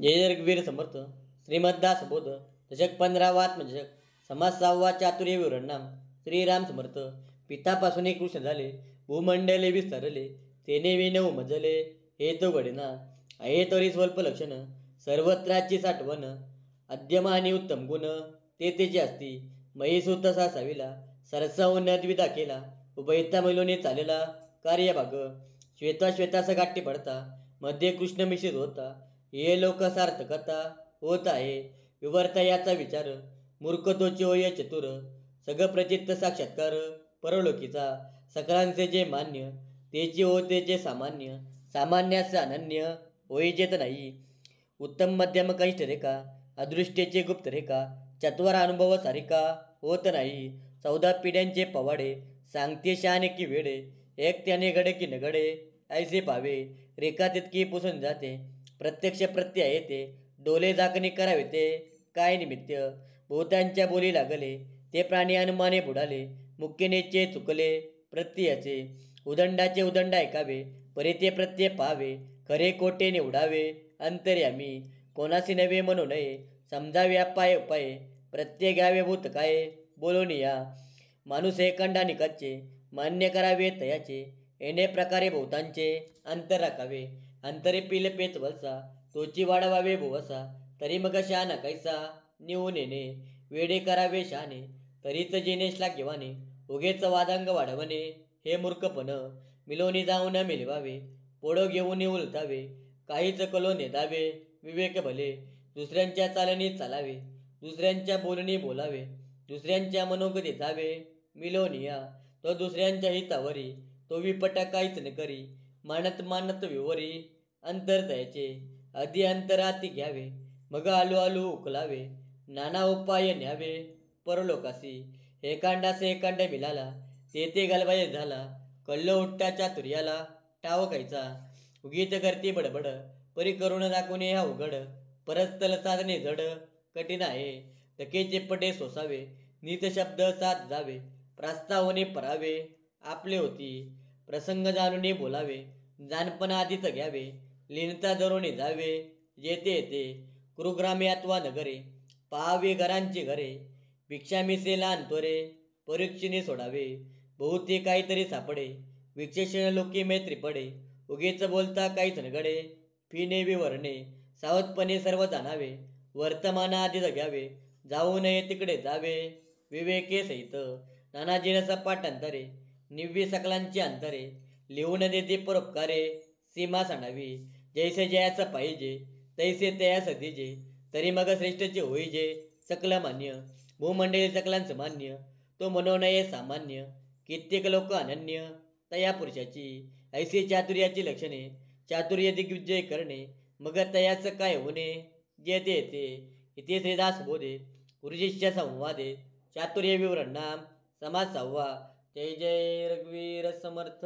जय रघुवीर समर्थ श्रीमद्दास बोध दशक 15 आत्मदशक समाज 6 चातुर्य विवरणनाम श्रीराम समर्थ. पितापासून कृष्ण झाले भूमंडले विस्तारले तेने विनव मजले हे तो घडना आहे तरी स्वल्प लक्षण सर्वत्राची साठवण अद्यमानी उत्तम गुण ते तेचे असती महीसूत तसा साविला सरसावून द्विधा केला उभयता मिळून चालेला कार्यभाग श्वेता श्वेता सगाठी पडता मध्ये कृष्ण मिश्रित होता हे लोक सार्थकता होत आहे विवर्ता याचा विचार मूर्ख तोची होय चतुर सगळं प्रचित्त साक्षात्कार परलोकीचा सकलांचे जे मान्य तेची होते जे सामान्य सामान्यास अनन्य होई जेत नाही उत्तम मध्यम कनिष्ठ रेखा अदृष्टेचे गुप्त रेखा चत्वार अनुभव सारिका होत नाही 14 पिढ्यांचे पवाडे सांगते शाने की वेडे एक त्याने घडे की न घडे ऐसे पावे रेखा तितकी पुसून जाते प्रत्यक्ष प्रत्यय येते डोले झाकणी करावे ते काय निमित्त बहुतांच्या बोली लागले ते प्राणी अनुमाने बुडाले मुख्यनेचे चुकले प्रत्ययाचे उदंडाचे उदंड ऐकावे परे ते प्रत्यय पाहावे खरे कोटे निवडावे अंतर्यामी कोणासी नवे म्हणू नये समजावे अपाय उपाय प्रत्यय घ्यावे भूत काय बोलून या माणूस एकांडा निकाचे मान्य करावे तयाचे येणे प्रकारे बहुतांचे अंतर राखावे अंतरे पिल पेत वलसा तोची वाढवावे भुवसा तरी मग शहाणा कैसा निवून येणे वेडे करावे शहाणे तरीच जेणे श्लाघ्यवाने उगेच वादांग वाढवणे हे मूर्खपण मिलोनी जाऊन मिलवावे पोडो घेऊन उलटावे काहीच कलो नेदावे विवेक भले दुसऱ्यांच्या चालणी चालावे दुसऱ्यांच्या बोलणी बोलावे दुसऱ्यांच्या मनोगती जावे मिलोनिया तो दुसऱ्यांच्या हितावरी तो विपट काहीच न करी मानत मानत विवरी अंतर द्यायचे आधी अंतराती घ्यावे मग आलू आलू उकलावे नाना उपाय न्यावे परलोकासी एकांडासे एकांड मिळाला तेथे गलबाय झाला कल्लो उठ्टा चातुर्याला टाव खायचा उगीच करते बडबड परी करून दाखवणे हा उघड परस्तल साधणे जड कठीण आहे धके पटे सोसावे नीत शब्द साथ जावे प्रास्तावने परावे आपले होती प्रसंग जाणून बोलावे जाणपण आधीच घ्यावे लिनता धरून जावे येते येते कुरुग्रामे अथवा नगरे पाहावे घरांची घरे भिक्षा मिसेला अंतोरे परीक्षिणी सोडावे बहुते काहीतरी सापडे विशेषण लोके मैत्री पडे उगेच बोलता काहीच नगडे फिने विवरणे सावधपणे सर्व जाणावे वर्तमान आधीच घ्यावे जाऊ नये तिकडे जावे विवेके सहित नानाजीन सपाट अंतरे निव्य सकलांची अंतरे लिहून देते परोपकारे सीमा सांडावी जैसे जयास पाहिजे तैसे तयास दिजे तरी मग श्रेष्ठचे होईजे सकल मान्य भूमंडळी सकलांच मान्य तो मनोनये सामान्य कित्येक लोक अनन्य तया पुरुषाची ऐसे चातुर्याची लक्षणे चातुर्य दिग्विजय करणे मग तयाच काय होणे जेते येते इथे श्रीदास बोधे गुरुशिष्य संवादे चातुर्य विवरण नाम समाज 6. जय जय रघुवीर समर्थ.